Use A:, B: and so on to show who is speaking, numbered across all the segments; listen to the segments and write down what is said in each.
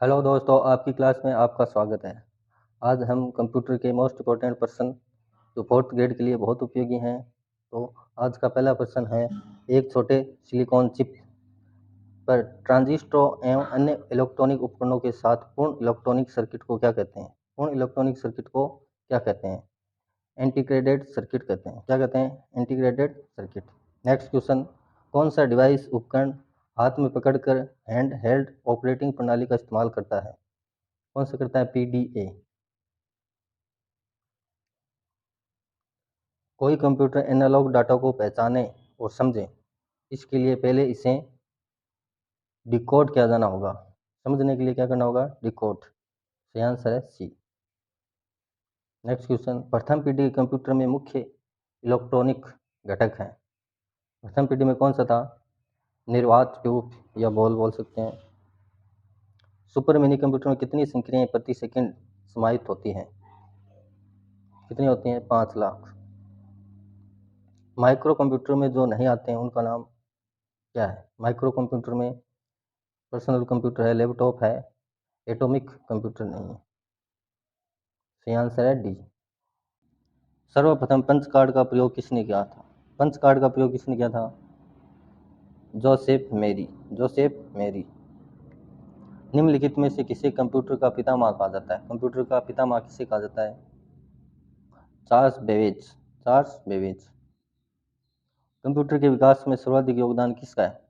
A: Hello दोस्तों, आपकी class में आपका स्वागत है। आज हम कंप्यूटर के मोस्ट इम्पोर्टेंट प्रश्न जो फोर्थ ग्रेड के लिए बहुत उपयोगी हैं। तो आज का पहला प्रश्न है, एक छोटे सिलिकॉन चिप पर ट्रांजिस्टरों एवं अन्य इलेक्ट्रॉनिक उपकरणों के साथ पूर्ण इलेक्ट्रॉनिक सर्किट को क्या कहते हैं? पूर्ण इलेक्ट्रॉनिक सर्किट को क्या कहते हैं? इंटीग्रेटेड सर्किट कहते हैं। क्या कहते हैं? Integrated circuit. नेक्स्ट क्वेश्चन, कौन सा डिवाइस उपकरण हाथ में पकड़कर हैंड हेल्ड ऑपरेटिंग प्रणाली का इस्तेमाल करता है? कौन सा करता है? पीडीए। कोई कंप्यूटर एनालॉग डाटा को पहचाने और समझे, इसके लिए पहले इसे डिकोड किया जाना होगा। समझने के लिए क्या करना होगा? डिकोड। सही आंसर है सी। नेक्स्ट क्वेश्चन, प्रथम पीढ़ी के कंप्यूटर में मुख्य इलेक्ट्रॉनिक घटक हैं। प्रथम पीढ़ी में कौन सा था? निर्वात ट्यूब या बॉल बोल सकते हैं। सुपर मिनी कंप्यूटर में कितनी संक्रियाएं प्रति सेकंड समाहित होती हैं? कितनी होती हैं? 5 लाख। माइक्रो कंप्यूटर में जो नहीं आते हैं उनका नाम क्या है? माइक्रो कंप्यूटर में पर्सनल कंप्यूटर है, लैपटॉप है, एटॉमिक कंप्यूटर नहीं है। सही आंसर है डी। सर्वप्रथम पंच कार्ड का प्रयोग किसने किया था? पंच कार्ड का प्रयोग किसने किया था? जोसेफ मेरी। जोसेफ मेरी। निम्नलिखित में से किसे कंप्यूटर का पितामह कहा जाता है? कंप्यूटर का पितामह किसे कहा जाता है? Charles Babbage. Charles Babbage. Computer के विकास में सर्वाधिक योगदान किसका है?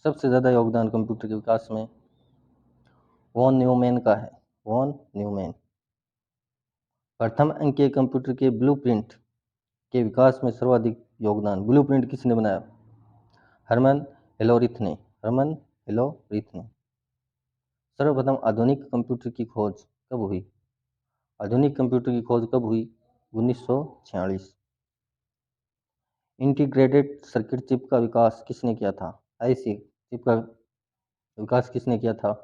A: सबसे ज्यादा योगदान कंप्यूटर के विकास में वॉन न्यूमैन का है। Von Neumann. प्रथम अंकीय कंप्यूटर के ब्लूप्रिंट के विकास में सर्वाधिक योगदान ब्लूप्रिंट किसने बनाया? हरमन हेलोरिथ ने। हरमन हेलोरिथ ने। सर्वप्रथम आधुनिक कंप्यूटर की खोज कब हुई? आधुनिक कंप्यूटर की खोज कब हुई? 1946। इंटीग्रेटेड सर्किट चिप का विकास किसने किया था? आईसी चिप का विकास किसने किया था?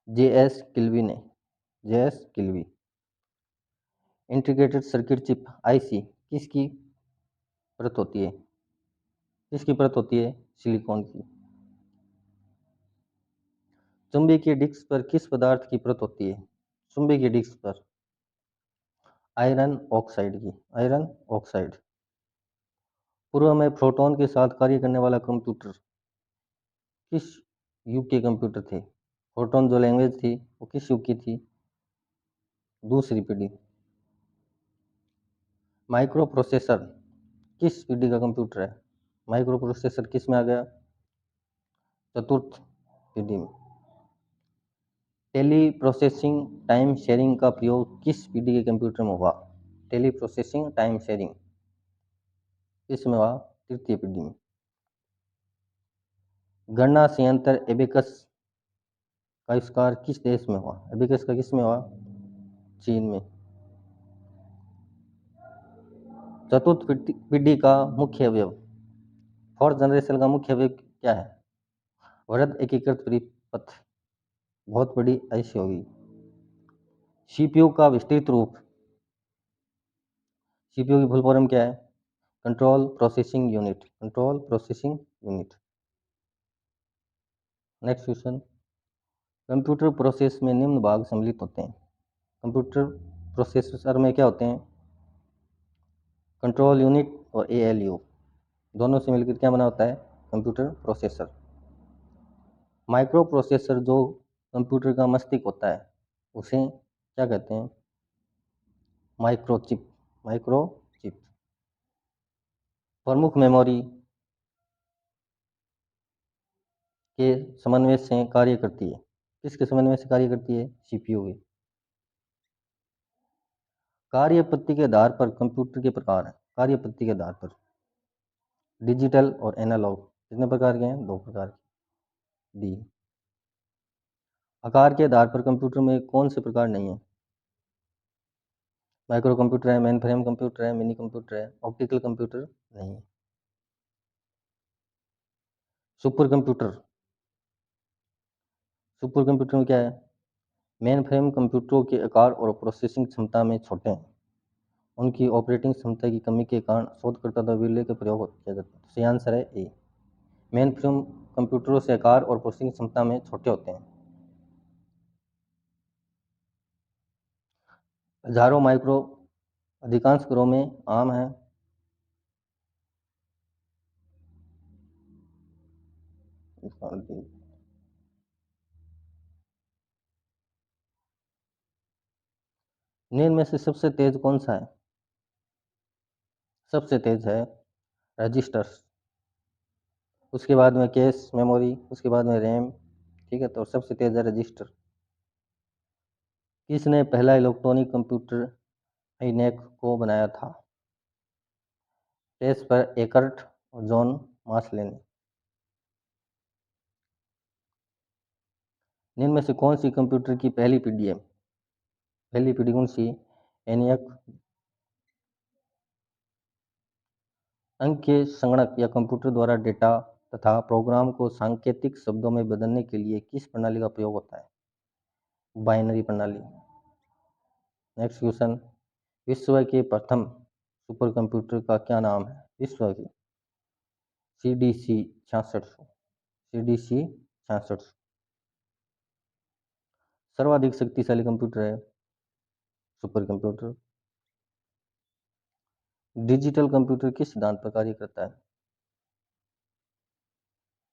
A: जे.एस. किल्वी ने। JS. किल्वी। Integrated circuit chip IC किसकी परत होती है? किसकी परत होती है? सिलिकॉन की। चुंबकीय डिस्क पर किस पदार्थ की परत होती है? चुंबकीय डिस्क पर आयरन ऑक्साइड की। Iron oxide. पूर्व में प्रोटॉन के साथ कार्य करने वाला कंप्यूटर किस युग के कंप्यूटर थे? प्रोटॉन जो लैंग्वेज थी वो किस युग की थी? दूसरी पीढ़ी। माइक्रो प्रोसेसर किस पीढ़ी का कंप्यूटर है? माइक्रो प्रोसेसर किस में आ गया? चतुर्थ पीढ़ी में। टेली प्रोसेसिंग टाइम शेयरिंग का प्रयोग किस पीढ़ी के कंप्यूटर में हुआ? टेली प्रोसेसिंग टाइम शेयरिंग किस में हुआ? तृतीय पीढ़ी में। गणना संयंत्र एबेकस का आविष्कार किस देश में हुआ? एबेकस का किस में हुआ? चीन में। चतुर्थ पीढ़ी का मुख्य अवयव, फोर्थ जनरेशन का मुख्य अवयव क्या है? वृहद एकीकृत परिपथ। बहुत बड़ी ऐसी होगी। सीपीयू का विस्तृत रूप, सीपीयू की फुल फॉर्म क्या है? Control processing unit. Control processing unit. Next question, computer process में निम्न भाग सम्मिलित होते हैं। कंप्यूटर प्रोसेसर में क्या होते हैं? कंट्रोल यूनिट और एएलयू दोनों से मिलकर क्या बना होता है? Computer processor. माइक्रो प्रोसेसर जो कंप्यूटर का मस्तिष्क होता है उसे क्या कहते हैं? माइक्रोचिप। माइक्रोचिप। प्रमुख मेमोरी के समन्वय से कार्य करती है। किसके समन्वय से कार्य करती है? सीपीयू के। कार्य पद्धति के आधार पर कंप्यूटर के प्रकार हैं। कार्य पद्धति के आधार पर डिजिटल और एनालॉग कितने प्रकार के हैं? 2 प्रकार के। डी। आकार के आधार पर कंप्यूटर में कौन से प्रकार नहीं है? माइक्रो कंप्यूटर है, मेन फ्रेम कंप्यूटर है, मिनी कंप्यूटर है, ऑप्टिकल कंप्यूटर नहीं है। Super computer. सुपर कंप्यूटर में क्या है? मेन फ्रेम कंप्यूटरों के आकार और प्रोसेसिंग क्षमता में छोटे हैं। उनकी ऑपरेटिंग क्षमता की कमी के कारण शोधकर्ता द्वारा विरले का प्रयोग किया जाता है। सही आंसर है ए। मेन फ्रेम कंप्यूटरों से आकार और प्रोसेसिंग क्षमता में छोटे होते हैं। हजारों माइक्रो अधिकांश घरों में आम है। निम्न में से सबसे तेज कौन सा है? सबसे तेज है रजिस्टर्स, उसके बाद में कैश मेमोरी, उसके बाद में रैम। ठीक है, तो सबसे तेज है रजिस्टर। किसने पहला इलेक्ट्रॉनिक कंप्यूटर आईनैक को बनाया था? टेस्ट पर एकर्ट और जॉन मार्शल ने। निम्न में से कौन सी कंप्यूटर की पहली पीढ़ी है? पहली पीढ़ी कौन सी? एनियक। अंक के संगणक या कंप्यूटर द्वारा डेटा तथा प्रोग्राम को सांकेतिक शब्दों में बदलने के लिए किस प्रणाली का प्रयोग होता है? बाइनरी प्रणाली। नेक्स्ट क्वेश्चन, विश्व के प्रथम सुपर कंप्यूटर का क्या नाम है? विश्व की CDC 6600। CDC 6600 सर्वाधिक शक्तिशाली कंप्यूटर है सुपर कंप्यूटर। डिजिटल कंप्यूटर किस सिद्धांत पर कार्य करता है?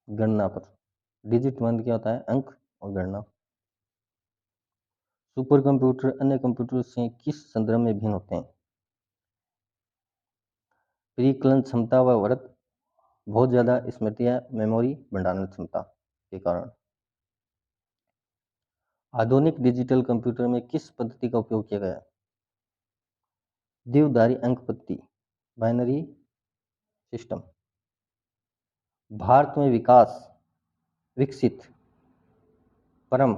A: गणना पर। डिजिट मान क्या होता है? अंक और गणना। सुपर कंप्यूटर अन्य कंप्यूटर से किस संदर्भ में भिन्न होते हैं? परिकलन क्षमता व वर्त, बहुत ज़्यादा स्मृति या मेमोरी भंडारण क्षमता के कारण। आधुनिक डिजिटल कंप्यूटर में किस पद्धति का उपयोग किया गया है? द्विआधारी अंक पद्धति, बाइनरी सिस्टम। भारत में विकसित परम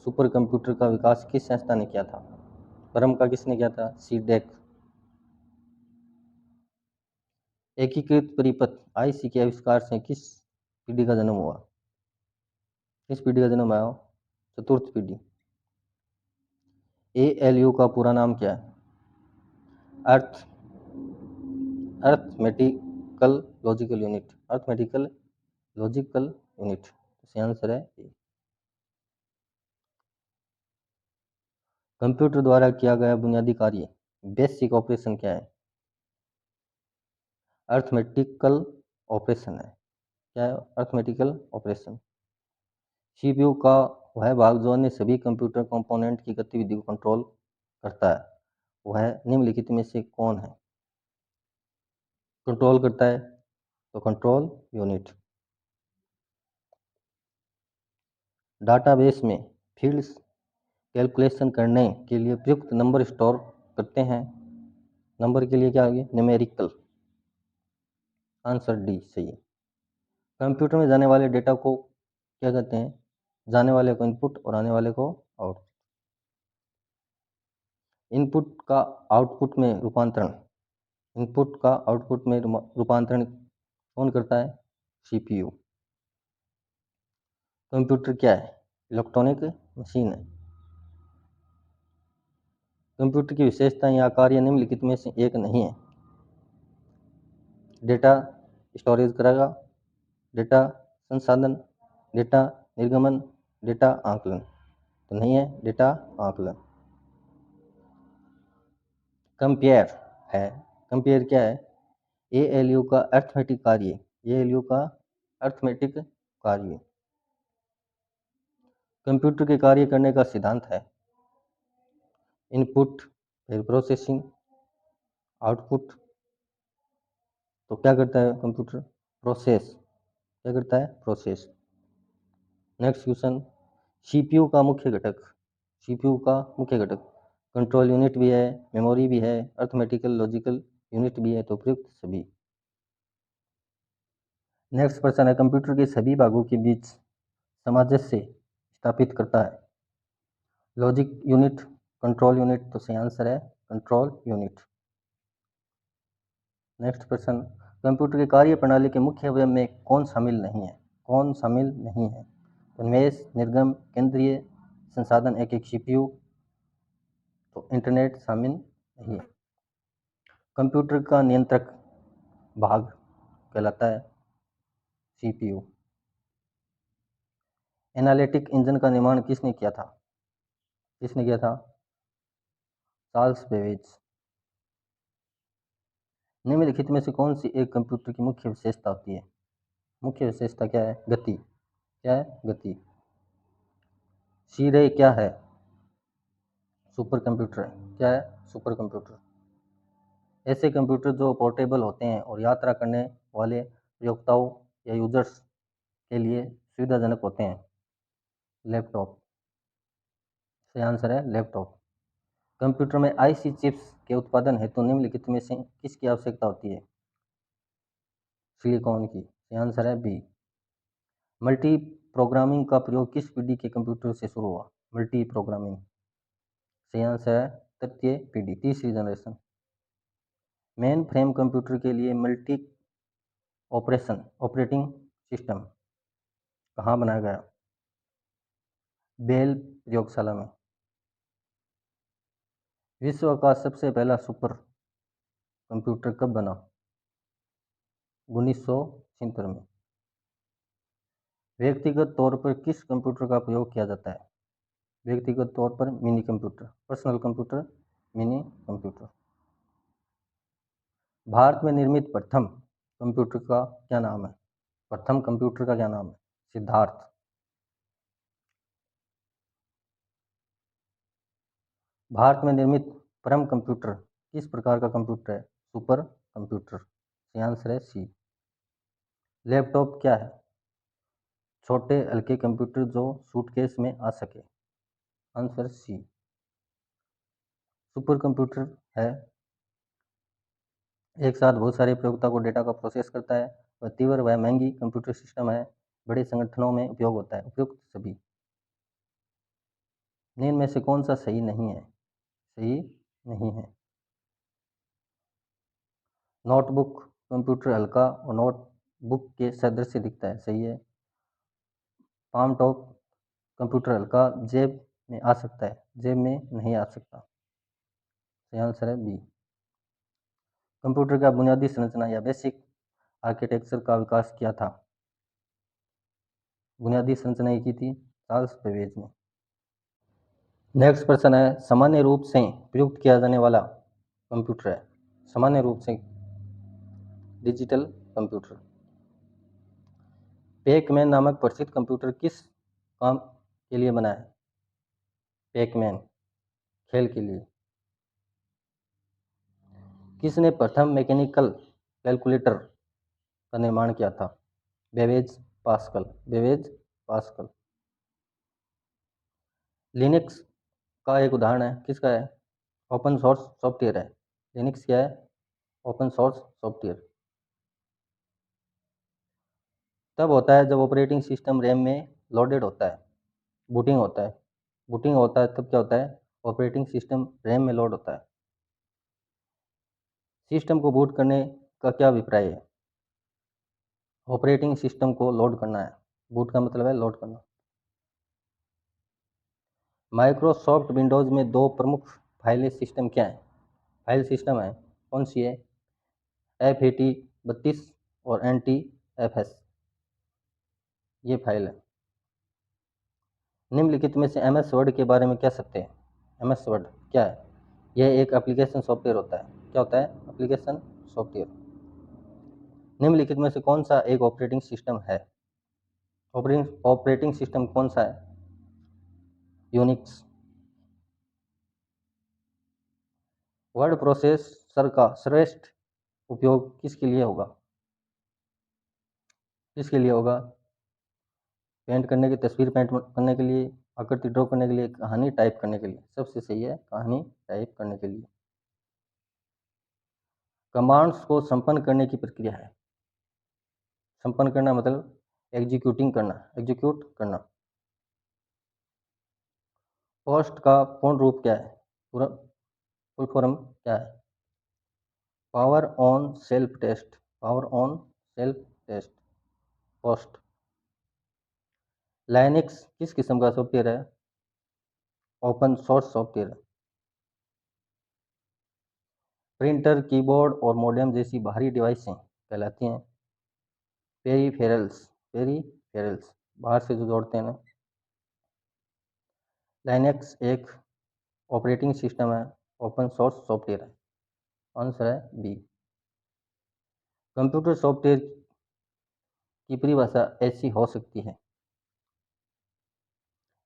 A: सुपर कंप्यूटर का विकास किस संस्था ने किया था? परम का किसने किया था? सीडेक। एकीकृत परिपथ IC के आविष्कार से किस पीढ़ी का जन्म हुआ? किस पीढ़ी का जन्म आया? चतुर्थ पीढ़ी। ALU का पूरा नाम क्या है? Arithmetical logical unit. Arithmetical logical unit, इसका आंसर है ए। कंप्यूटर द्वारा किया गया बुनियादी कार्य बेसिक ऑपरेशन क्या है? अर्थमेटिकल ऑपरेशन है। क्या है? Arithmetical operation. CPU का वह भाग जो अन्य सभी कंप्यूटर कंपोनेंट की गतिविधि को कंट्रोल करता है, वह निम्नलिखित में से कौन है? कंट्रोल करता है तो कंट्रोल यूनिट। डाटाबेस में फील्ड्स कैलकुलेशन करने के लिए प्रयुक्त नंबर स्टोर करते हैं। नंबर के लिए क्या होगी? न्यूमेरिकल। आंसर डी सही है। कंप्यूटर में जाने वाले डेटा को क्या कहते हैं? जाने वाले को इनपुट और आने वाले को आउटपुट। इनपुट का आउटपुट में रूपांतरण कौन करता है? CPU। कंप्यूटर क्या है? इलेक्ट्रॉनिक मशीन है। कंप्यूटर की विशेषताएं या कार्य निम्नलिखित में से एक नहीं है। डेटा स्टोरेज करेगा, डेटा संसाधन, डेटा निर्गमन, डेटा आकलन। तो नहीं है डेटा आकलन। कंपेयर है। कंपेयर क्या है? ALU का अर्थमेटिक कार्य। ALU का अर्थमेटिक कार्य। कंप्यूटर के कार्य करने का सिद्धांत है इनपुट, फिर प्रोसेसिंग, आउटपुट। तो क्या करता है कंप्यूटर? प्रोसेस। क्या करता है? प्रोसेस। नेक्स्ट क्वेश्चन, CPU का मुख्य घटक। CPU का मुख्य घटक कंट्रोल यूनिट भी है, मेमोरी भी है, अर्थमेटिकल लॉजिकल यूनिट भी है, तो उपयुक्त सभी। नेक्स्ट प्रश्न है, कंप्यूटर के सभी भागों के बीच सामंजस्य स्थापित करता है लॉजिक यूनिट, कंट्रोल यूनिट। तो सही आंसर है कंट्रोल यूनिट। नेक्स्ट प्रश्न, कंप्यूटर की कार्य प्रणाली के मुख्य अवयव में कौन शामिल नहीं है? कौन शामिल नहीं है? उन्मेष, निर्गम, केंद्रीय संसाधन, एक CPU। तो इंटरनेट शामिल नहीं है। कंप्यूटर का नियंत्रक भाग कहलाता है CPU। एनालिटिक इंजन का निर्माण किसने किया था? किसने किया था? Charles Babbage. निम्नलिखित में से कौन सी एक कंप्यूटर की मुख्य विशेषता होती है? मुख्य विशेषता क्या है? गति। क्या है? गति। सी-रे क्या है? सुपर कंप्यूटर है। क्या है? Super computer. ऐसे कंप्यूटर जो पोर्टेबल होते हैं और यात्रा करने वाले प्रयोक्ताओं या यूजर्स के लिए सुविधाजनक होते हैं। लैपटॉप। सही आंसर है लैपटॉप। कंप्यूटर में आईसी चिप्स के उत्पादन हेतु निम्नलिखित में से किसकी आवश्यकता होती है? सिलिकॉन की। सही आंसर है बी। मल्टी प्रोग्रामिंग का प्रयोग किस पीढ़ी के कंप्यूटर से शुरू हुआ? Multi programming. सही आंसर है तृतीय पीढ़ी, तीसरी जनरेशन। मेन फ्रेम कंप्यूटर के लिए मल्टी ऑपरेटिंग सिस्टम कहाँ बनाया गया? बेल प्रयोगशाला में। विश्व का सबसे पहला सुपर कंप्यूटर कब बना? 1976 में। व्यक्तिगत तौर पर किस कंप्यूटर का प्रयोग किया जाता है? व्यक्तिगत तौर पर mini computer, personal computer, mini computer. Bharat में निर्मित प्रथम कंप्यूटर का क्या नाम है? प्रथम कंप्यूटर का क्या नाम है? सिद्धार्थ। भारत में निर्मित परम कंप्यूटर किस प्रकार का कंप्यूटर है? Super computer. सही आंसर है सी। लैपटॉप क्या है? छोटे हल्के कंप्यूटर जो सूटकेस में आ सके। Answer C. सुपर कंप्यूटर है एक साथ बहुत सारे प्रयोक्ता को डेटा का प्रोसेस करता है। वह तीव्र व महंगी कंप्यूटर सिस्टम है। बड़े संगठनों में उपयोग होता है। उपयुक्त सभी। निम्न में से कौन सा सही नहीं है? सही नहीं है। नोटबुक कंप्यूटर हल्का और नोटबुक के सदृश दिखता है। सही है। पाम टॉप कंप्यूटर हल्का जेब में आ सकता है, जेब में नहीं आ सकता। सही आंसर है बी। कंप्यूटर का बुनियादी संरचना या बेसिक आर्किटेक्चर का विकास किया था? बुनियादी संरचना की थी चार्ल्स बेबेज ने। नेक्स्ट प्रश्न है, सामान्य रूप से प्रयुक्त किया जाने वाला कंप्यूटर है। सामान्य रूप से डिजिटल कंप्यूटर। पैकमैन नामक प्रसिद्ध कंप्यूटर किस काम के लिए बना है? पैकमैन खेल के लिए। किसने प्रथम मैकेनिकल कैलकुलेटर का निर्माण किया था? Babbage pascal. Babbage pascal. Linux का एक उदाहरण है, किसका है? ओपन सोर्स सॉफ्टवेयर है। लिनक्स क्या है? Open source software. तब होता है जब ऑपरेटिंग सिस्टम रैम में लोडेड होता है, बूटिंग होता है। बूटिंग होता है तब क्या होता है? ऑपरेटिंग सिस्टम रैम में लोड होता है। सिस्टम को बूट करने का क्या अभिप्राय है? ऑपरेटिंग सिस्टम को लोड करना है। बूट का मतलब है लोड करना। माइक्रोसॉफ्ट विंडोज़ में दो प्रमुख फाइल सिस्टम क्या है? फाइल सिस्टम है कौन सी है? FAT32 और NTFS। ये फाइल है। निम्नलिखित में से MS वर्ड के बारे में कह सकते हैं? MS वर्ड क्या है? यह एक एप्लीकेशन सॉफ्टवेयर होता है। क्या होता है? Application software. निम्नलिखित में से कौन सा एक ऑपरेटिंग सिस्टम है? ऑपरेटिंग सिस्टम कौन सा है? यूनिक्स। वर्ड प्रोसेसर का श्रेष्ठ उपयोग किसके लिए होगा? किसके लिए होगा? पेंट करने की, तस्वीर पेंट करने के लिए, आकृति ड्रॉ करने के लिए, कहानी टाइप करने के लिए। सबसे सही है कहानी टाइप करने के लिए। कमांड्स को संपन्न करने की प्रक्रिया है। संपन्न करना मतलब एग्जीक्यूटिंग करना, एग्जीक्यूट करना। पोस्ट का पूर्ण रूप क्या है? पूरा फुल फॉर्म क्या है? Power on self test. Power on self test. POST. Linux किस किस्म का सॉफ्टवेयर है? Open source software. Printer, keyboard और मॉडेम जैसी बाहरी डिवाइसें कहलाती हैं पेरीफेरल्स बाहर से जो जोड़ते हैं ना। लाइनेक्स एक ऑपरेटिंग सिस्टम है, ओपन सोर्स सॉफ्टवेयर है। आंसर है बी। कंप्यूटर सॉफ्टवेयर की परिभाषा ऐसी हो सकती है,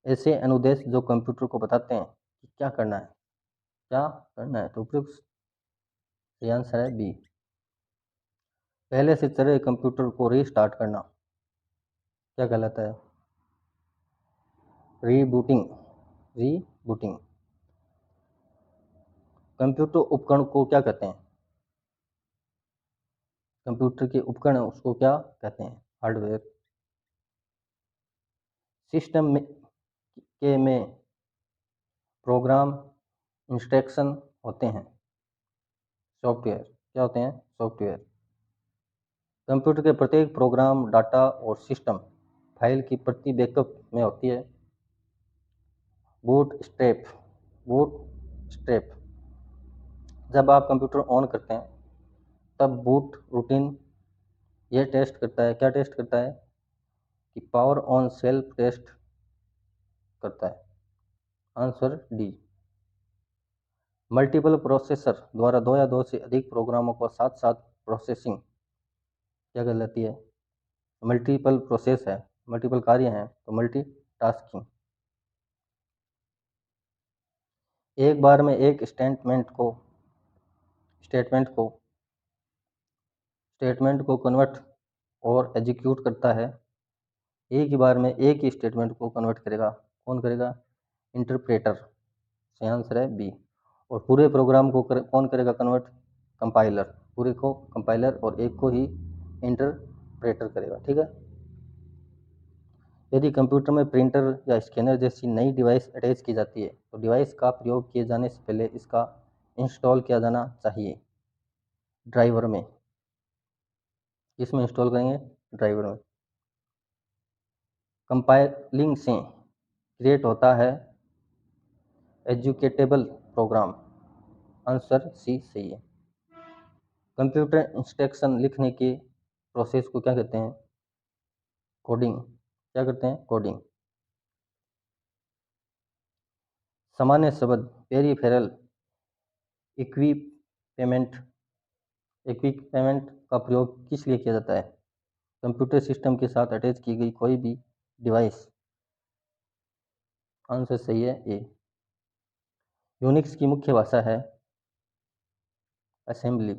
A: ऐसे अनुदेश जो कंप्यूटर को बताते हैं कि क्या करना है, तो उपयुक्त आंसर है बी। पहले से चले कंप्यूटर को रीस्टार्ट करना क्या कहलाता है? रीबूटिंग। कंप्यूटर उपकरण को क्या कहते हैं? कंप्यूटर के उपकरण उसको क्या कहते हैं? हार्डवेयर। सिस्टम में प्रोग्राम इंस्ट्रक्शन होते हैं, सॉफ्टवेयर क्या होते हैं? सॉफ्टवेयर। कंप्यूटर के प्रत्येक प्रोग्राम, डाटा और सिस्टम फाइल की प्रति बैकअप में होती है। बूटस्ट्रैप। जब आप कंप्यूटर ऑन करते हैं तब बूट रूटीन यह टेस्ट करता है, क्या टेस्ट करता है? कि पावर ऑन सेल्फ टेस्ट करता है। Answer D. मल्टीपल प्रोसेसर द्वारा दो या दो से अधिक प्रोग्रामों को साथ साथ प्रोसेसिंग क्या कहलाती है? मल्टीपल प्रोसेस है, मल्टीपल कार्य हैं तो मल्टीटास्किंग। एक बार में एक स्टेटमेंट को कन्वर्ट और एग्जीक्यूट करता है। एक ही बार में एक ही स्टेटमेंट को कन्वर्ट करेगा, कौन करेगा? इंटरप्रेटर। सही आंसर है बी। और पूरे प्रोग्राम को कौन करेगा कन्वर्ट? कंपाइलर। पूरे को कंपाइलर और एक को ही इंटरप्रेटर करेगा। ठीक है। यदि कंप्यूटर में प्रिंटर या स्कैनर जैसी नई डिवाइस अटैच की जाती है तो डिवाइस का प्रयोग किए जाने से पहले इसका इंस्टॉल किया जाना चाहिए ड्राइवर में। किसमें इंस्टॉल करेंगे? ड्राइवर में। कंपाइलिंग से क्रिएट होता है एजुकेटेबल प्रोग्राम। आंसर सी सही है। कंप्यूटर इंस्ट्रक्शन लिखने के प्रोसेस को क्या कहते हैं? कोडिंग। क्या करते हैं? कोडिंग। सामान्य शब्द पेरीफेरल इक्विपमेंट का प्रयोग किस लिए किया जाता है? कंप्यूटर सिस्टम के साथ अटैच की गई कोई भी डिवाइस। आंसर सही है ए। यूनिक्स की मुख्य भाषा है असेंबली।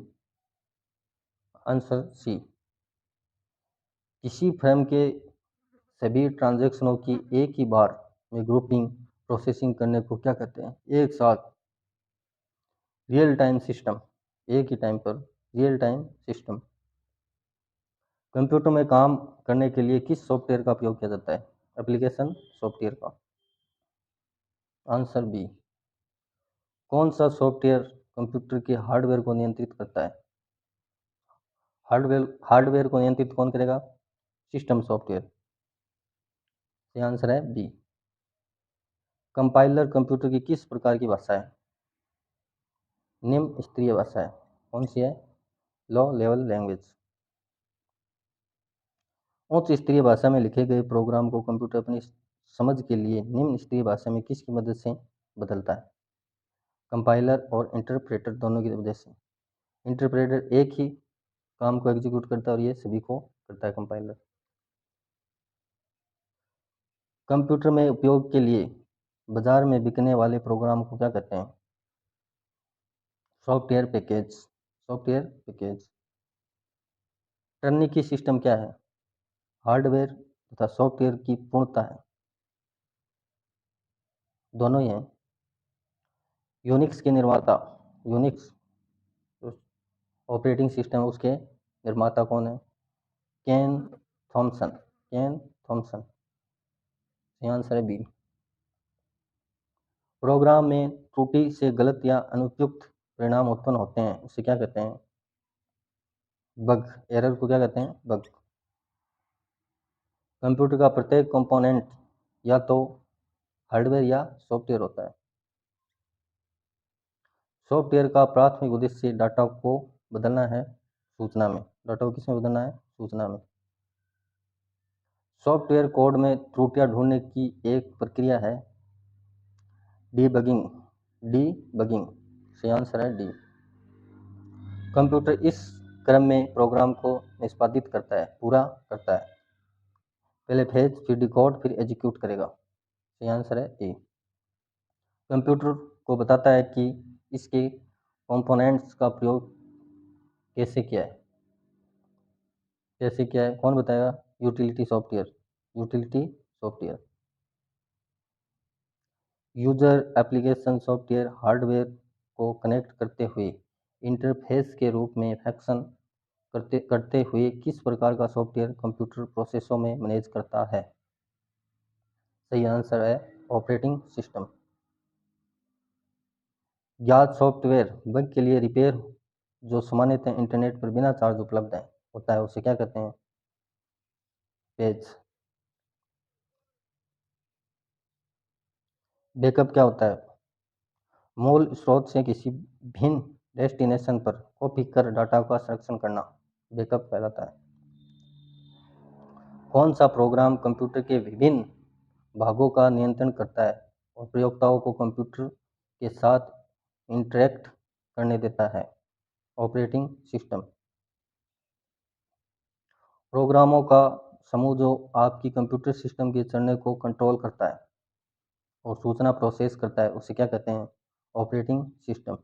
A: Answer C. किसी फ्रेम के सभी ट्रांजैक्शनों की एक ही बार में ग्रुपिंग प्रोसेसिंग करने को क्या कहते हैं? एक साथ रियल टाइम सिस्टम। एक ही टाइम पर रियल टाइम सिस्टम। कंप्यूटर में काम करने के लिए किस सॉफ्टवेयर का प्रयोग किया जाता है? एप्लीकेशन सॉफ्टवेयर का। Answer B. कौन सा सॉफ्टवेयर कंप्यूटर के हार्डवेयर को नियंत्रित करता है? हार्डवेयर को नियंत्रित कौन करेगा? System software. ये आंसर है बी। कंपाइलर कंप्यूटर की किस प्रकार की भाषा है? निम्न स्तरीय भाषा है। कौन सी है? Low level language. उच्च स्तरीय भाषा में लिखे गए प्रोग्राम को कंप्यूटर अपनी समझ के लिए निम्न स्तरीय भाषा में किसकी मदद से बदलता है? कंपाइलर और इंटरप्रेटर दोनों की वजह से। इंटरप्रेटर एक ही काम को एग्जीक्यूट करता है और ये सभी को करता है कंपाइलर। कंप्यूटर में उपयोग के लिए बाजार में बिकने वाले प्रोग्राम को क्या कहते हैं? Software package. टर्निकी सिस्टम क्या है? हार्डवेयर तथा सॉफ्टवेयर की पूर्णता है। दोनों ही हैं। यूनिक्स के निर्माता, यूनिक्स ऑपरेटिंग सिस्टम उसके निर्माता कौन है? केन थॉमसन। आंसर है बी। प्रोग्राम में त्रुटि से गलत या अनुपयुक्त परिणाम उत्पन्न होते हैं, उसे क्या कहते हैं? बग। एरर को क्या कहते हैं? बग। कंप्यूटर का प्रत्येक कंपोनेंट या तो हार्डवेयर या सॉफ्टवेयर होता है। सॉफ्टवेयर का प्राथमिक उद्देश्य डाटा को बदलना है सूचना में। डाटा को किसमें बदलना है? सूचना में। सॉफ्टवेयर कोड में त्रुटियां ढूंढने की एक प्रक्रिया है डीबगिंग। डीबगिंग सही आंसर है डी। कंप्यूटर इस क्रम में प्रोग्राम को निष्पादित करता है, पूरा करता है। पहले फेच, फिर डिकोड, फिर एग्जीक्यूट करेगा। सही आंसर है ए। कंप्यूटर को बताता है कि इसके कंपोनेंट्स का प्रयोग कैसे किया है। कैसे किया है कौन बताएगा? Utility software. Utility software. User application software hardware को कनेक्ट करते हुए इंटरफेस के रूप में फंक्शन करते हुए किस प्रकार का सॉफ्टवेयर कंप्यूटर प्रोसेसों में मैनेज करता है? सही आंसर है ऑपरेटिंग सिस्टम। ज्ञात सॉफ्टवेयर बग के लिए रिपेयर जो सामान्यतः इंटरनेट पर बिना चार्ज उपलब्ध है होता है उसे क्या कहते हैं? पेज। बैकअप क्या होता है? मूल स्रोत से किसी भिन्न डेस्टिनेशन पर कॉपी कर डाटा का संरक्षण करना बैकअप कहलाता है। कौन सा प्रोग्राम कंप्यूटर के विभिन्न भागों का नियंत्रण करता है और प्रयोक्ताओं को कंप्यूटर के साथ इंटरैक्ट करने देता है? Operating system. प्रोग्रामों का समूह जो आपकी कंप्यूटर सिस्टम के चलने को कंट्रोल करता है और सूचना प्रोसेस करता है उसे क्या कहते हैं? Operating system.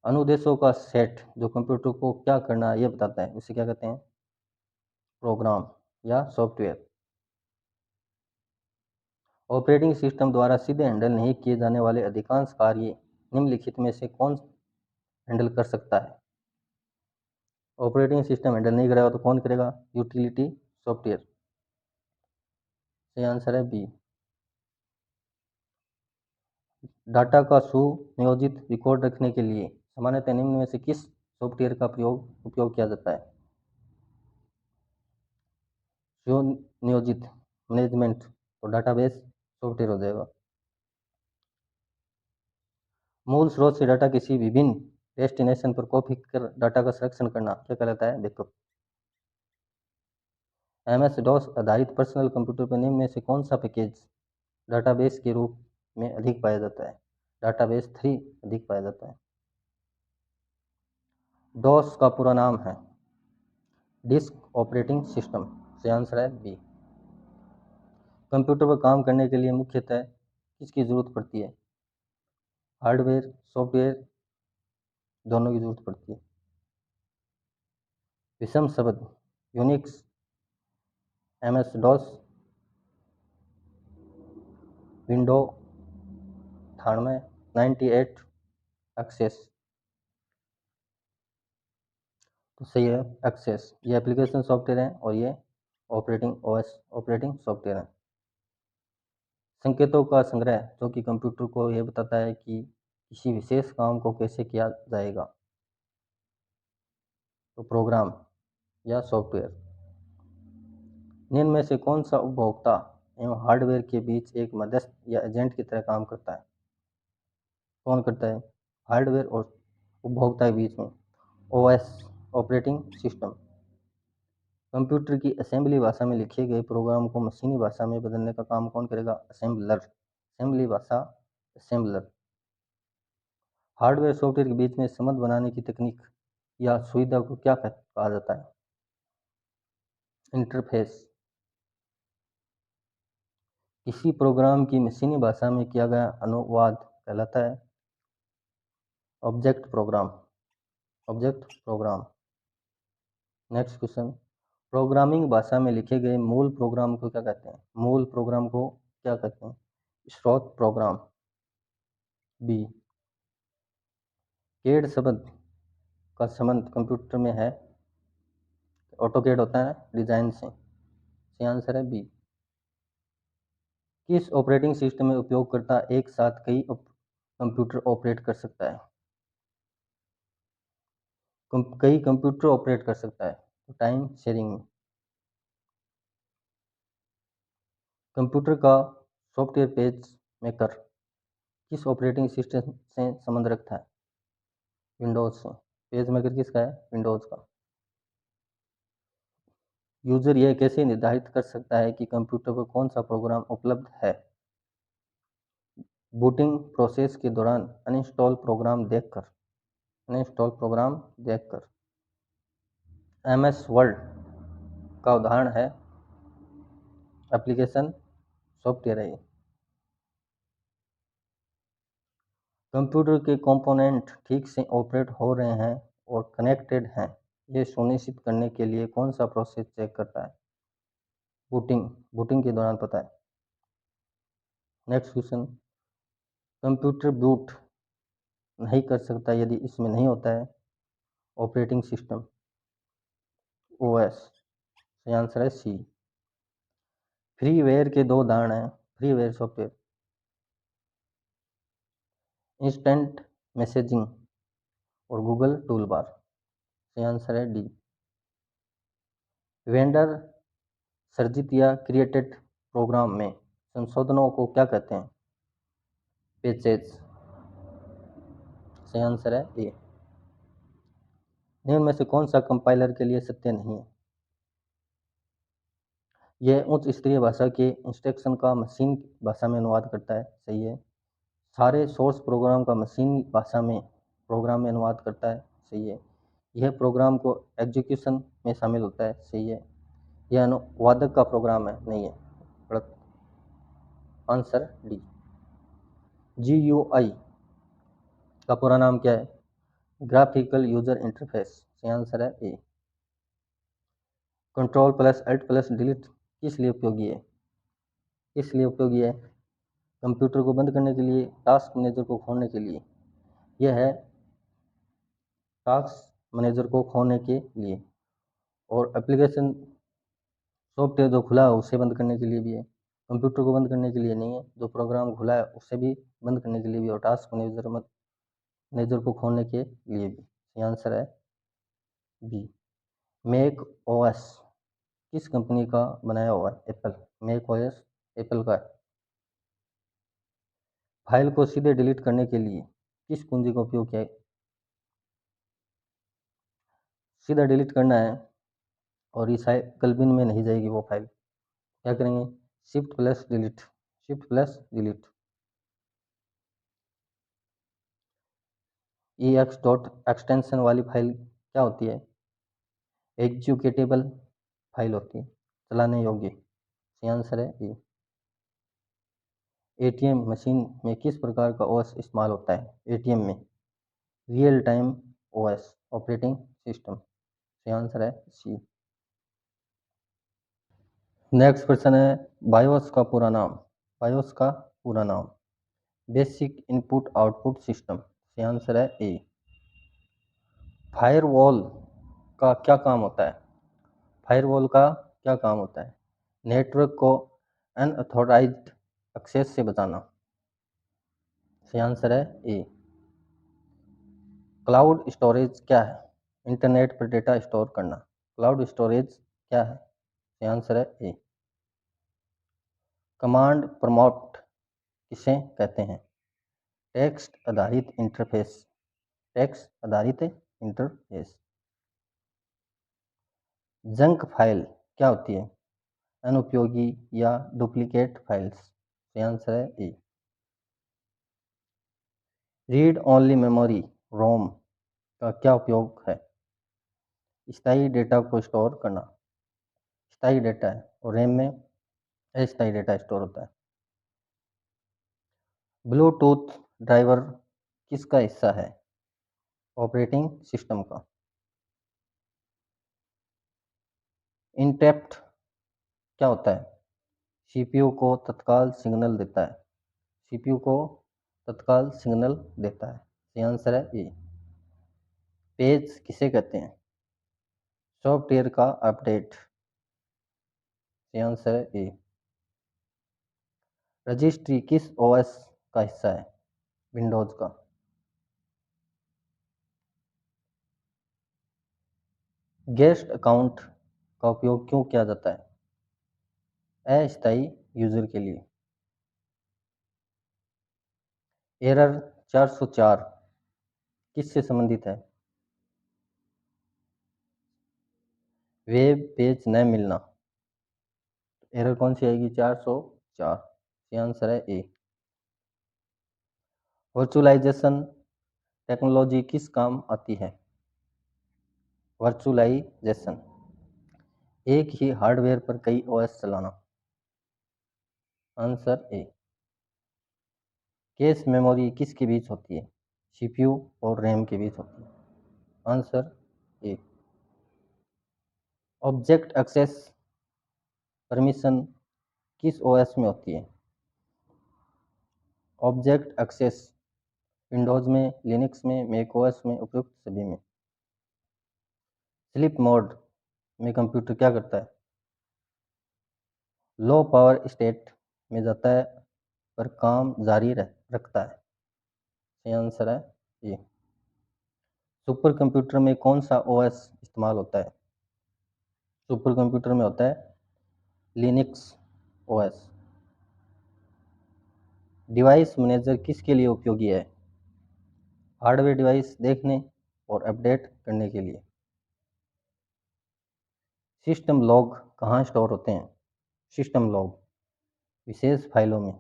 A: अनुदेशों का सेट जो कंप्यूटर को क्या करना है ये बताता है उसे क्या कहते हैं? प्रोग्राम या सॉफ्टवेयर। ऑपरेटिंग सिस्टम द्वारा सीधे हैंडल नहीं किए जाने वाले अधिकांश कार्य निम्नलिखित में से कौन हैंडल कर सकता है? ऑपरेटिंग सिस्टम हैंडल नहीं करेगा तो कौन करेगा? Utility software. सही आंसर है बी। डाटा का सुनियोजित रिकॉर्ड रखने के लिए सामान्यतः निम्न में से किस सॉफ्टवेयर का उपयोग किया जाता है? सुनियोजित मैनेजमेंट तो डाटाबेस सॉफ्टवेयर हो जाएगा। मूल स्रोत से डाटा किसी विभिन्न डेस्टिनेशन पर कॉपी कर डाटा का संरक्षण करना क्या कहलाता है? बैकअप। MS DOS आधारित पर्सनल कंप्यूटर पर निम्न में से कौन सा पैकेज डाटाबेस के रूप में अधिक पाया जाता है? डाटाबेस 3 अधिक पाया जाता है। डॉस का पूरा नाम है डिस्क ऑपरेटिंग सिस्टम। सही आंसर है बी। कंप्यूटर पर काम करने के लिए मुख्यतः किसकी ज़रूरत पड़ती है? हार्डवेयर, सॉफ्टवेयर, दोनों की ज़रूरत पड़ती है। विषम शब्द Unix, MS DOS, window 98, 98 Access. तो सही है एक्सेस। ये एप्लीकेशन सॉफ्टवेयर है और ये ऑपरेटिंग OS ऑपरेटिंग सॉफ्टवेयर है। संकेतों का संग्रह जो कि कंप्यूटर को यह बताता है कि किसी विशेष काम को कैसे किया जाएगा। तो प्रोग्राम या सॉफ्टवेयर। निम्न में से कौन सा उपभोक्ता एवं हार्डवेयर के बीच एक मध्यस्थ या एजेंट की तरह काम करता है? कौन करता है? हार्डवेयर और उपभोक्ता के बीच में OS ऑपरेटिंग सिस्टम। कंप्यूटर की असेंबली भाषा में लिखे गए प्रोग्राम को मशीनी भाषा में बदलने का काम कौन करेगा? असेंबलर। असेंबली भाषा असेंबलर। हार्डवेयर सॉफ्टवेयर के बीच में संबंध बनाने की तकनीक या सुविधा को क्या कहा जाता है? इंटरफेस। किसी प्रोग्राम की मशीनी भाषा में किया गया अनुवाद कहलाता है object program. Object program. Next question. Programming भाषा में लिखे गए मूल प्रोग्राम को क्या कहते हैं? मूल प्रोग्राम को क्या कहते हैं? स्रोत प्रोग्राम। बी। कैड शब्द का संबंध कंप्यूटर में है ऑटोकैड होता है डिजाइन से। सही आंसर है बी। किस ऑपरेटिंग सिस्टम में उपयोगकर्ता एक साथ कई कंप्यूटर ऑपरेट कर सकता है? कई कंप्यूटर ऑपरेट कर सकता है तो टाइम शेयरिंग में। कंप्यूटर का सॉफ्टवेयर पेज मेकर किस ऑपरेटिंग सिस्टम से संबंध रखता है? विंडोज से। पेज मेकर किसका है? विंडोज का। यूजर यह कैसे निर्धारित कर सकता है कि कंप्यूटर पर कौन सा प्रोग्राम उपलब्ध है? बूटिंग प्रोसेस के दौरान अनइंस्टॉल प्रोग्राम देखकर। MS वर्ड का उदाहरण है एप्लीकेशन सॉफ्टवेयर है। कंप्यूटर के कंपोनेंट ठीक से ऑपरेट हो रहे हैं और कनेक्टेड हैं, ये सुनिश्चित करने के लिए कौन सा प्रोसेस चेक करता है? बूटिंग के दौरान पता है। नेक्स्ट क्वेश्चन, कंप्यूटर बूट नहीं कर सकता यदि इसमें नहीं होता है ऑपरेटिंग सिस्टम, OS। सही आंसर है C। फ्रीवेयर के दो उदाहरण हैं, फ्रीवेयर सॉफ्टवेयर, इंस्टेंट मैसेजिंग और गूगल टूलबार। सही आंसर है D। वेंडर सर्जित या क्रिएटेड प्रोग्राम में संशोधनों को क्या कहते हैं? पैचेज। सही आंसर है A। निम्न में से कौन सा कंपाइलर के लिए सत्य नहीं है? यह उच्च स्तरीय भाषा के इंस्ट्रक्शन का मशीन भाषा में अनुवाद करता है। सही है। सारे सोर्स प्रोग्राम का मशीन भाषा में प्रोग्राम में अनुवाद करता है। सही है। यह प्रोग्राम को एग्जीक्यूशन में शामिल होता है। सही है। यह अनुवादक का प्रोग्राम है, नहीं है। गलत। Answer D। GUI का पूरा नाम क्या है? Graphical user interface. सही आंसर है A। Control plus alt plus delete किस लिए उपयोगी है? किस लिए उपयोगी है? कंप्यूटर को बंद करने के लिए, टास्क मैनेजर को खोलने के लिए। यह है टास्क मैनेजर को खोलने के लिए, और एप्लीकेशन सॉफ्टवेयर जो खुला है उसे बंद करने के लिए भी है। कंप्यूटर को बंद करने के लिए नहीं है, जो प्रोग्राम खुला है उसे भी बंद करने के लिए भी, और टास्क मैनेजर को खोलने के लिए भी। सही आंसर है B। मैक OS किस कंपनी का बनाया हुआ है? एप्पल। मैक OS एप्पल का है। फाइल को सीधे डिलीट करने के लिए किस कुंजी का उपयोग किया है? सीधा डिलीट करना है और रिसाइकल बिन में नहीं जाएगी वो फाइल, क्या करेंगे? Shift plus delete. EX dot extension वाली फाइल क्या होती है? एग्जीक्यूटेबल फाइल होती है, चलाने योग्य। सही आंसर है E। ATM मशीन में किस प्रकार का OS इस्तेमाल होता है? ATM में real time OS operating system. सही आंसर है C। नेक्स्ट क्वेश्चन है, बायोस का पूरा नाम। बायोस का पूरा नाम बेसिक इनपुट आउटपुट सिस्टम। सही आंसर है A। फायरवॉल का क्या काम होता है? फायरवॉल का क्या काम होता है? नेटवर्क को अनऑथोराइज्ड एक्सेस से बचाना। सही आंसर है ए। क्लाउड स्टोरेज क्या है? इंटरनेट पर डेटा स्टोर करना। क्लाउड स्टोरेज क्या है? सही आंसर है ए। कमांड प्रॉम्प्ट किसे कहते हैं? टेक्स्ट आधारित इंटरफेस। टेक्स्ट आधारित इंटरफेस। जंक फाइल क्या होती है? अनुपयोगी या डुप्लीकेट फाइल्स। सही आंसर है ए। रीड ओनली मेमोरी रोम का क्या उपयोग है? स्थायी डेटा को स्टोर करना। स्थायी डेटा है, और रैम में अस्थायी डेटा स्टोर होता है। ब्लूटूथ ड्राइवर किसका हिस्सा है? ऑपरेटिंग सिस्टम का। इंटरप्ट क्या होता है? CPU को तत्काल सिग्नल देता है। CPU को तत्काल सिग्नल देता है। सही आंसर है ए। पेज किसे कहते हैं? सॉफ्टवेयर का अपडेट। सही आंसर है ए। रजिस्ट्री किस OS का हिस्सा है? विंडोज का। गेस्ट अकाउंट का उपयोग क्यों किया जाता है? अस्थायी यूजर के लिए। एरर 404 किससे संबंधित है? वेब पेज न मिलना, एरर कौन सी आएगी? 404। ये आंसर है ए। वर्चुअलाइजेशन टेक्नोलॉजी किस काम आती है? वर्चुअलाइजेशन, एक ही हार्डवेयर पर कई ओएस चलाना। Answer A. कैश मेमोरी किसके बीच होती है? सीपीयू और रैम के बीच होती है। Answer A. Object access permission किस ओएस में होती है? ऑब्जेक्ट एक्सेस विंडोज में, लिनक्स में, मैक ओएस में, उपयुक्त सभी में। स्लीप मोड में कंप्यूटर क्या करता है? लो पावर स्टेट में जाता है पर काम जारी रखता है। सही आंसर है ये। सुपर कंप्यूटर में कौन सा ओएस इस्तेमाल होता है? सुपर कंप्यूटर में होता है लिनक्स ओएस। डिवाइस मैनेजर किसके लिए उपयोगी है? हार्डवेयर डिवाइस देखने और अपडेट करने के लिए। सिस्टम लॉग कहाँ स्टोर होते हैं? सिस्टम लॉग विशेष फाइलों में।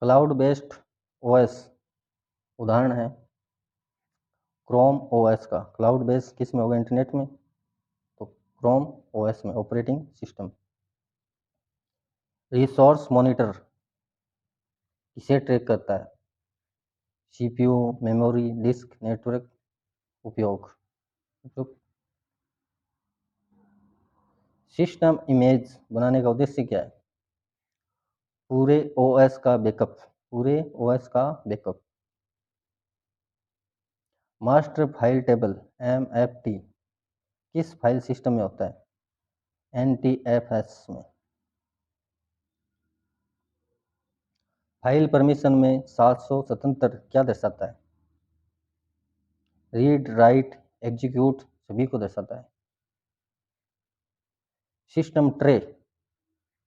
A: क्लाउड बेस्ड ओएस उदाहरण है क्रोम ओएस का। क्लाउड बेस्ड किस में होगा? इंटरनेट में, तो क्रोम ओएस में, ऑपरेटिंग सिस्टम। रिसोर्स मॉनिटर किसे ट्रैक करता है? सीपीयू, मेमोरी, डिस्क, नेटवर्क उपयोग। सिस्टम इमेज बनाने का उद्देश्य क्या है? पूरे ओएस का बैकअप। पूरे ओएस का backup. Master file table MFT किस फाइल सिस्टम में होता है? एनटीएफएस में। फाइल परमिशन में 777 क्या दर्शाता है? रीड, राइट, एग्जीक्यूट सभी को दर्शाता है। सिस्टम ट्रे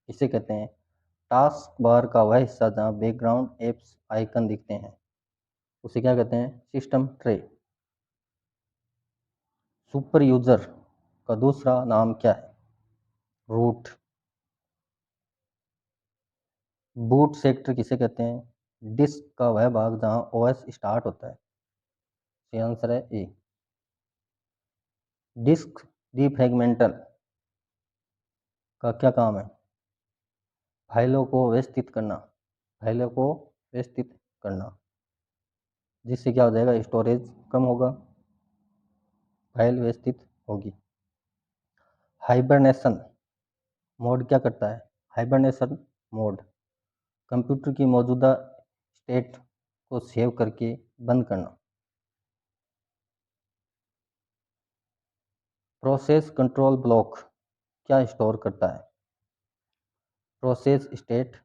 A: इसे कहते हैं टास्क बार का वह हिस्सा जहाँ बैकग्राउंड एप्स आइकन दिखते हैं, उसे क्या कहते हैं? System tray. सुपर यूजर का दूसरा नाम क्या है? रूट। बूट सेक्टर किसे कहते हैं? डिस्क का वह भाग जहाँ ओएस स्टार्ट होता है। सही आंसर है ए। डिस्क डिफ्रैगमेंटल का क्या काम है? फाइलों को व्यवस्थित करना। फाइलों को व्यवस्थित करना, जिससे क्या हो जाएगा? स्टोरेज कम होगा, फाइल व्यवस्थित होगी। हाइबरनेशन मोड क्या करता है? हाइबरनेशन मोड कंप्यूटर की मौजूदा स्टेट को सेव करके बंद करना। प्रोसेस कंट्रोल ब्लॉक क्या स्टोर करता है? प्रोसेस स्टेट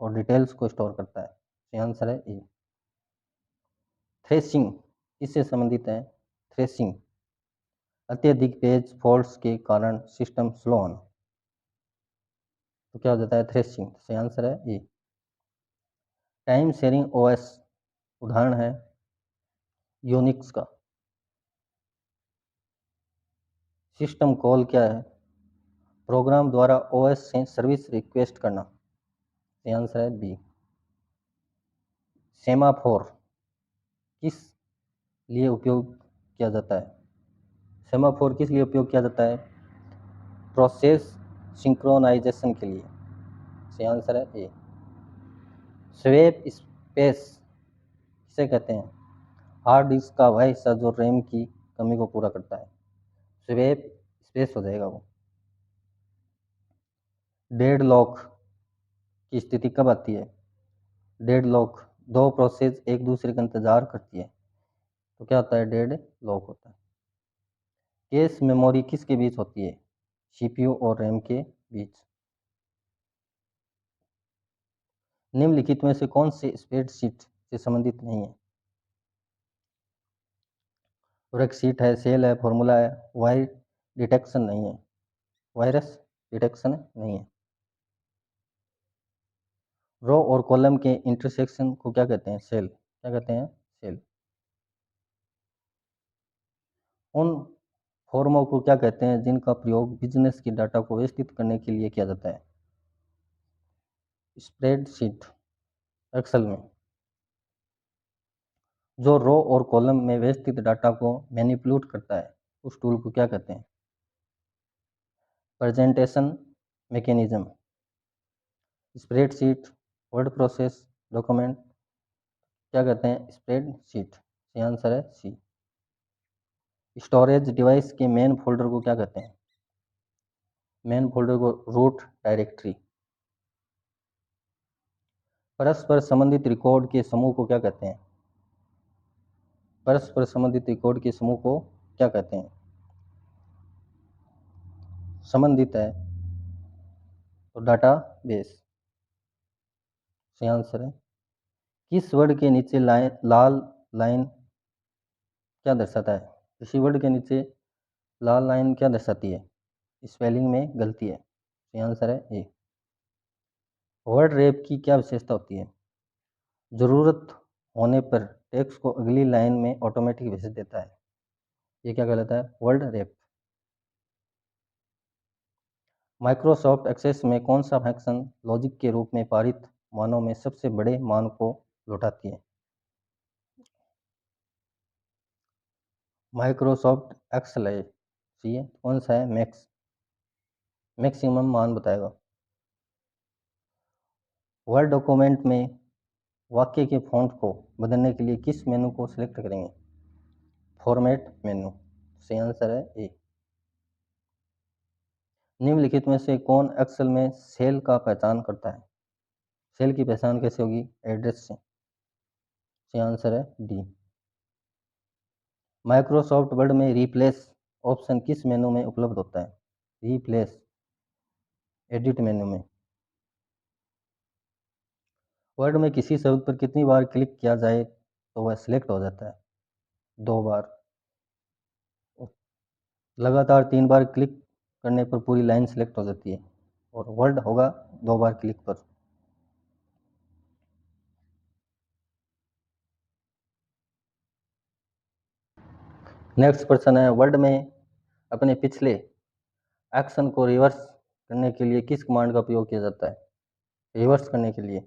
A: और डिटेल्स को स्टोर करता है। सही आंसर है ए। थ्रेशिंग किससे संबंधित है? थ्रेशिंग अत्यधिक पेज फॉल्ट्स के कारण सिस्टम स्लो होना, तो क्या हो जाता है? थ्रेशिंग। सही आंसर है ए। टाइम शेयरिंग ओएस उदाहरण है यूनिक्स का। सिस्टम कॉल क्या है? प्रोग्राम द्वारा ओएस से सर्विस रिक्वेस्ट करना। सही आंसर है बी। सेमाफोर किस लिए उपयोग किया जाता है? सेमाफोर किस लिए उपयोग किया जाता है? प्रोसेस सिंक्रोनाइजेशन के लिए। सही आंसर है ए। स्वेप स्पेस किसे कहते हैं? हार्ड डिस्क का वह हिस्सा जो रैम की कमी को पूरा करता है। स्वेप स्पेस हो जाएगा वो। डेडलॉक की स्थिति कब आती है? डेडलॉक दो प्रोसेस एक दूसरे का इंतजार करती है, तो क्या होता है? डेडलॉक होता है। कैश मेमोरी किसके बीच होती है? सीपीयू और रैम के बीच। निम्नलिखित में से कौन से स्प्रेडशीट से संबंधित नहीं है? वर्कशीट है, सेल है, फॉर्मूला है, वायर डिटेक्शन नहीं है, वायरस डिटेक्शन नहीं है। रो और कॉलम के इंटरसेक्शन को क्या कहते हैं? सेल। क्या कहते हैं? सेल। उन फॉर्मों को क्या कहते हैं जिनका प्रयोग बिजनेस की डाटा को व्यवस्थित करने के लिए किया जाता है? स्प्रेडशीट, एक्सेल में। जो रो और कॉलम में व्यवस्थित डाटा को मैनिपुलेट करता है उस टूल को क्या कहते हैं? Presentation mechanism, spreadsheet, word process, document, क्या कहते हैं? स्प्रेडशीट। सही आंसर है सी। स्टोरेज डिवाइस के मेन फोल्डर को क्या कहते हैं? मेन फोल्डर को रूट डायरेक्टरी। परस्पर संबंधित रिकॉर्ड के समूह को क्या कहते हैं? परस्पर संबंधित रिकॉर्ड के समूह को क्या कहते हैं? संबंधित है तो डाटा बेस। सही आंसर है। किस वर्ड के नीचे लाल लाइन क्या दर्शाता है? किसी वर्ड के नीचे लाल लाइन क्या दर्शाती है? स्पेलिंग में गलती है। सही आंसर है ए। वर्ड रैप की क्या विशेषता होती है? जरूरत होने पर टेक्स्ट को अगली लाइन में ऑटोमेटिक भेज देता है। ये क्या कहलाता है? Word rap. माइक्रोसॉफ्ट एक्सेस में कौन सा फंक्शन लॉजिक के रूप में पारित मानों में सबसे बड़े मान को लौटाती है? माइक्रोसॉफ्ट एक्सेल है। सी है। कौन सा है? मैक्सिमम मान बताएगा। वर्ड डॉक्यूमेंट में वाक्य के फॉन्ट को बदलने के लिए किस मेनू को सिलेक्ट करेंगे? फॉर्मेट मेनू। सही आंसर है ए। निम्नलिखित में से कौन एक्सेल में सेल का पहचान करता है? सेल की पहचान कैसे होगी? एड्रेस से। सही आंसर है डी। माइक्रोसॉफ्ट वर्ड में रिप्लेस ऑप्शन किस मेनू में उपलब्ध होता है? रिप्लेस, एडिट मेनू में। वर्ड में किसी शब्द पर कितनी बार क्लिक किया जाए तो वह सिलेक्ट हो जाता है? 2 बार। लगातार 3 बार क्लिक करने पर पूरी लाइन सिलेक्ट हो जाती है और वर्ड होगा 2 बार क्लिक पर। नेक्स्ट प्रश्न है, वर्ड में अपने पिछले एक्शन को रिवर्स करने के लिए किस कमांड का उपयोग किया जाता है? रिवर्स करने के लिए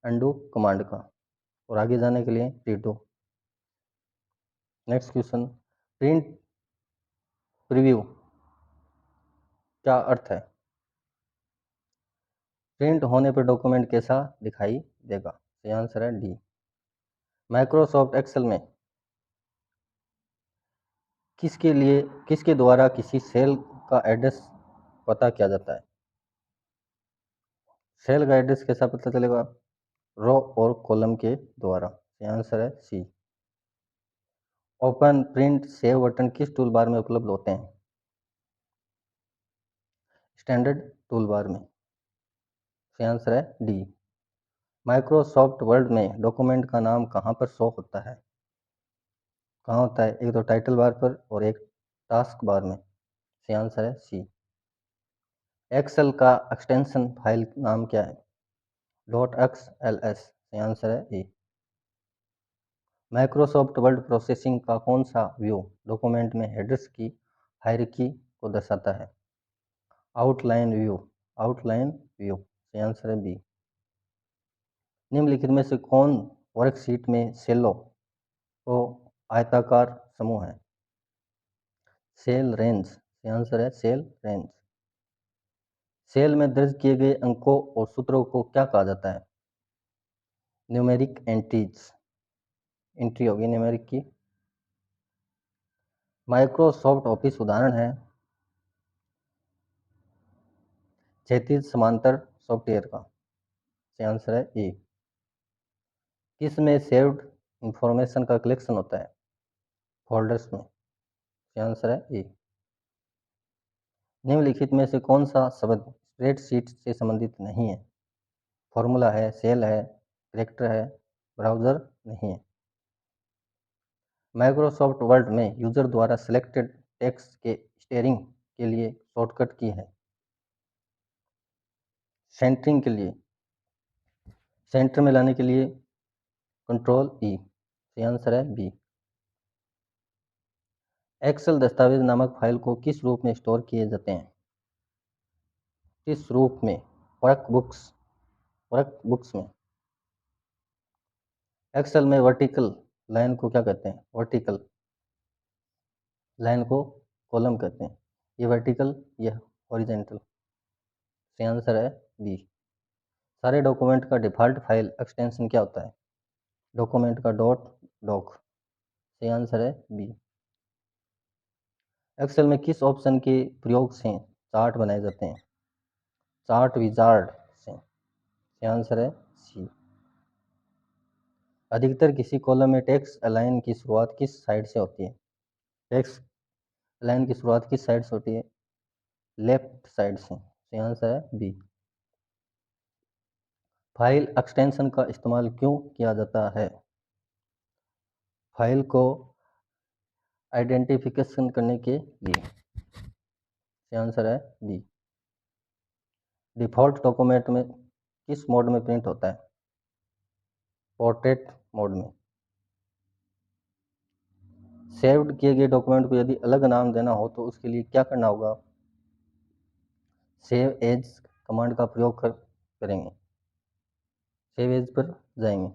A: अनडू कमांड का और आगे जाने के लिए redo. Next question, print preview क्या अर्थ है? प्रिंट होने पर डॉक्यूमेंट कैसा दिखाई देगा? सही आंसर है डी। माइक्रोसॉफ्ट एक्सेल में किसके द्वारा किसी सेल का एड्रेस पता किया जाता है? सेल का एड्रेस कैसा पता चलेगा? रो और कॉलम के द्वारा। सही आंसर है सी। ओपन, प्रिंट, सेव बटन किस टूल बार में उपलब्ध होते हैं? स्टैंडर्ड टूल बार में। सही आंसर है डी। माइक्रोसॉफ्ट वर्ड में डॉक्यूमेंट का नाम कहाँ पर शो होता है? कहाँ होता है? एक तो टाइटल बार पर और एक टास्क बार में। सही आंसर है सी। एक्सेल का एक्सटेंशन फाइल नाम क्या है? .xls। सही आंसर है ए। माइक्रोसॉफ्ट वर्ड प्रोसेसिंग का कौन सा व्यू डॉक्यूमेंट में हेडर्स की हायरार्की को दर्शाता है? Outline view. Outline view. सही आंसर है बी। निम्नलिखित में से कौन वर्कशीट में सेलों को आयताकार समूह है? Cell range. सही आंसर है सेल रेंज। सेल में दर्ज किए गए अंकों और सूत्रों को क्या कहा जाता है? Numeric entries. एंट्री होगी न्यूमेरिक की। माइक्रोसॉफ्ट ऑफिस उदाहरण है क्षैतिज समांतर सॉफ्टवेयर का। सही आंसर है ए। किस में सेव्ड इंफॉर्मेशन का कलेक्शन होता है? फोल्डर्स में। सही आंसर है ए। निम्नलिखित में से कौन सा शब्द स्प्रेडशीट से संबंधित नहीं है? फॉर्मूला है, सेल है, कैरेक्टर है, ब्राउज़र नहीं है। माइक्रोसॉफ्ट वर्ड में यूजर द्वारा सिलेक्टेड टेक्स्ट के स्टेरिंग के लिए शॉर्टकट की है? सेंटरिंग के लिए, सेंटर में लाने के लिए कंट्रोल ई। सही आंसर है बी। एक्सेल दस्तावेज नामक फाइल को किस रूप में स्टोर किए जाते हैं? किस रूप में? वर्कबुक्स में। एक्सेल में वर्टिकल लाइन को क्या कहते हैं? वर्टिकल लाइन को कॉलम कहते हैं। ये वर्टिकल, ये हॉरिजेंटल। सही आंसर है बी। सारे डॉक्यूमेंट का डिफ़ॉल्ट फाइल एक्सटेंशन क्या होता है? डॉक्यूमेंट का डॉक। सही आंसर है बी। एक्सेल में किस ऑप्शन के प्रयोग से चार्ट बनाए जाते हैं? चार्ट विजार्ड से। सही आंसर है सी। अधिकतर किसी कॉलम में टेक्स्ट अलाइन की शुरुआत किस साइड से होती है? टेक्स्ट अलाइन की शुरुआत किस साइड से होती है? लेफ्ट साइड से। सही आंसर है बी। फाइल एक्सटेंशन का इस्तेमाल क्यों किया जाता है? फाइल को आइडेंटिफिकेशन करने के लिए। सही आंसर है बी। डिफ़ॉल्ट डॉक्यूमेंट में किस मोड में प्रिंट होता है? पोर्ट्रेट मोड में। सेव्ड किए गए डॉक्यूमेंट को यदि अलग नाम देना हो तो उसके लिए क्या करना होगा? सेव एज कमांड का प्रयोग करेंगे। सेव एज पर जाएंगे।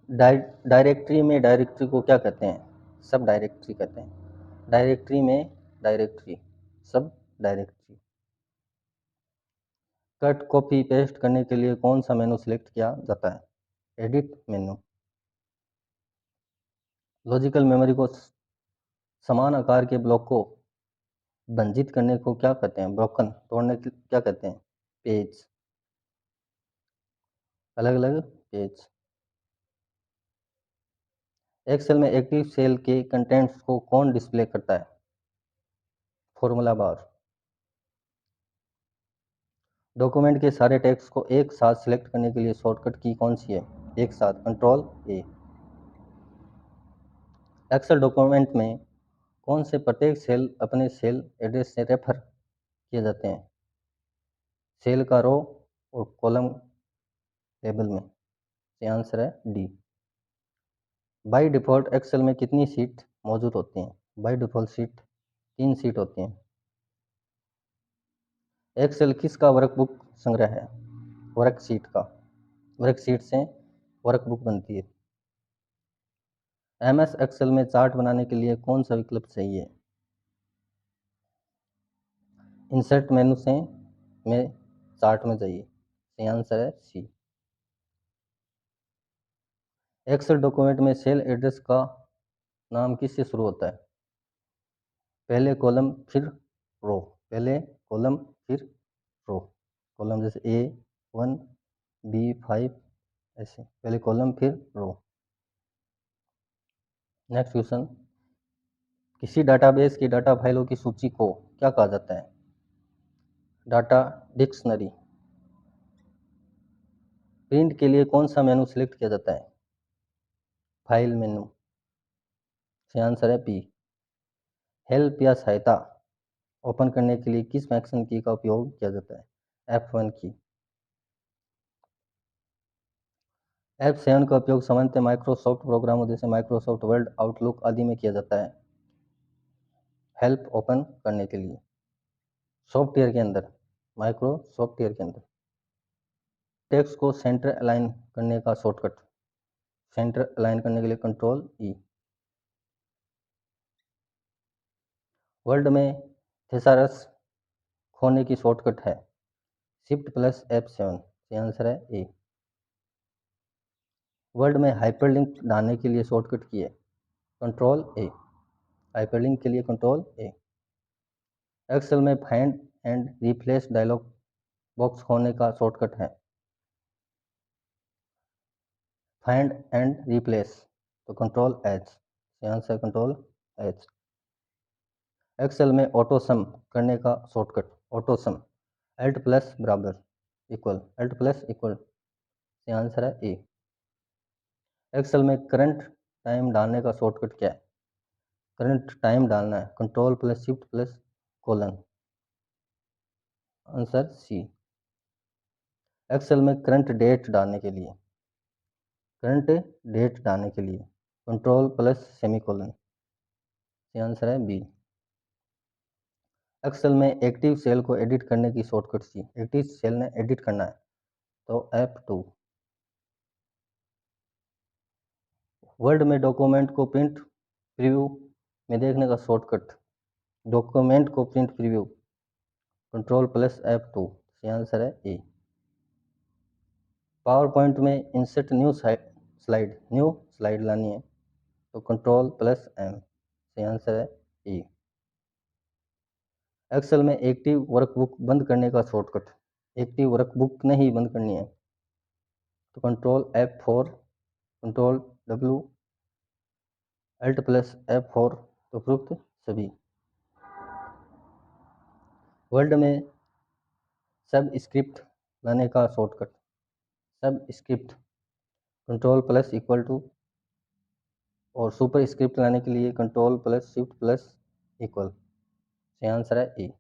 A: डायरेक्टरी में डायरेक्टरी को क्या कहते हैं? सब डायरेक्टरी कहते हैं। डायरेक्टरी में डायरेक्टरी, सब डायरेक्टरी। कट कॉपी पेस्ट करने के लिए कौन सा मेनू सिलेक्ट किया जाता है? एडिट मेनू। लॉजिकल मेमोरी को समान आकार के ब्लॉक को भंजित करने को क्या कहते हैं? ब्रोकन। तोड़ने के क्या कहते हैं? पेज। अलग अलग पेज। एक्सेल में एक्टिव सेल के कंटेंट्स को कौन डिस्प्ले करता है? Formula bar. डॉक्यूमेंट के सारे टेक्स्ट को एक साथ सिलेक्ट करने के लिए शॉर्टकट की कौन सी है? एक साथ कंट्रोल ए। एक्सेल डॉक्यूमेंट में कौन से प्रत्येक सेल अपने सेल एड्रेस से रेफर किए जाते हैं? सेल का रो और कॉलम टेबल में। सही आंसर है डी। बाय डिफ़ॉल्ट एक्सेल में कितनी सीट मौजूद होती हैं? बाय डिफ़ॉल्ट सीट 3 सीट होती हैं। एक्सेल किसका वर्कबुक संग्रह है? वर्कशीट का। वर्कशीट से वर्कबुक बनती है। एमएस एक्सेल में चार्ट बनाने के लिए कौन सा विकल्प चाहिए? इंसर्ट मेनू से में चार्ट में जाइए। सही आंसर है सी। एक्सेल डॉक्यूमेंट में सेल एड्रेस का नाम किससे शुरू होता है? पहले कॉलम फिर रो। पहले कॉलम फिर रो। कॉलम जैसे A1 B5 ऐसे, पहले कॉलम फिर रो। नेक्स्ट क्वेश्चन, किसी डाटाबेस की डाटा फाइलों की सूची को क्या कहा जाता है? Data dictionary. प्रिंट के लिए कौन सा मेनू सिलेक्ट किया जाता है? File menu. सही आंसर है पी। हेल्प या सहायता ओपन करने के लिए किस फंक्शन की का उपयोग किया जाता है? F1 की। F7 का उपयोग सामान्यतः माइक्रोसॉफ्ट प्रोग्रामों जैसे माइक्रोसॉफ्ट वर्ड, आउटलुक आदि में किया जाता है हेल्प ओपन करने के लिए। सॉफ्टवेयर के अंदर, माइक्रोसॉफ्टवेयर के अंदर। टेक्स्ट को सेंटर अलाइन करने का शॉर्टकट। सेंटर अलाइन करने के लिए कंट्रोल ई। वर्ड में थेसारस खोने की शॉर्टकट है शिफ्ट प्लस F7। सही आंसर है ए। वर्ड में हाइपरलिंक डालने के लिए शॉर्टकट की है कंट्रोल ए। हाइपरलिंक के लिए कंट्रोल ए। एक्सेल में find and replace dialog box खोलने का शॉर्टकट है फाइंड एंड रिप्लेस, तो कंट्रोल एच। सही आंसर कंट्रोल एच। एक्सेल में ऑटो सम करने का shortcut auto sum alt plus बराबर इक्वल, एल्ट प्लस इक्वल। सही आंसर है ए। एक्सेल में करंट टाइम डालने का शॉर्टकट क्या है? करंट टाइम डालना है control plus shift plus colon. Answer C. Excel में करंट डेट डालने के लिए, करंट डेट डालने के लिए कंट्रोल प्लस सेमीकोलन, ये आंसर है बी। एक्सेल में एक्टिव सेल को एडिट करने की शॉर्टकट की, एक्टिव सेल ने एडिट करना है तो F2। वर्ड में डॉक्यूमेंट को प्रिंट प्रीव्यू में देखने का शॉर्टकट, डॉक्यूमेंट को print preview, control plus F2, ये आंसर है ए। पावर पॉइंट में इंसर्ट न्यू स्लाइड लानी है तो कंट्रोल प्लस M, ये आंसर है ए। एक्सेल में एक्टिव वर्कबुक बंद करने का शॉर्टकट, एक्टिव वर्कबुक नहीं बंद करनी है तो control F4, control W, alt plus F4 तो उपरोक्त सभी। वर्ड में सब स्क्रिप्ट लाने का shortcut, subscript control plus equal to, और सुपर स्क्रिप्ट लाने के लिए control plus shift plus equal, answer है ए।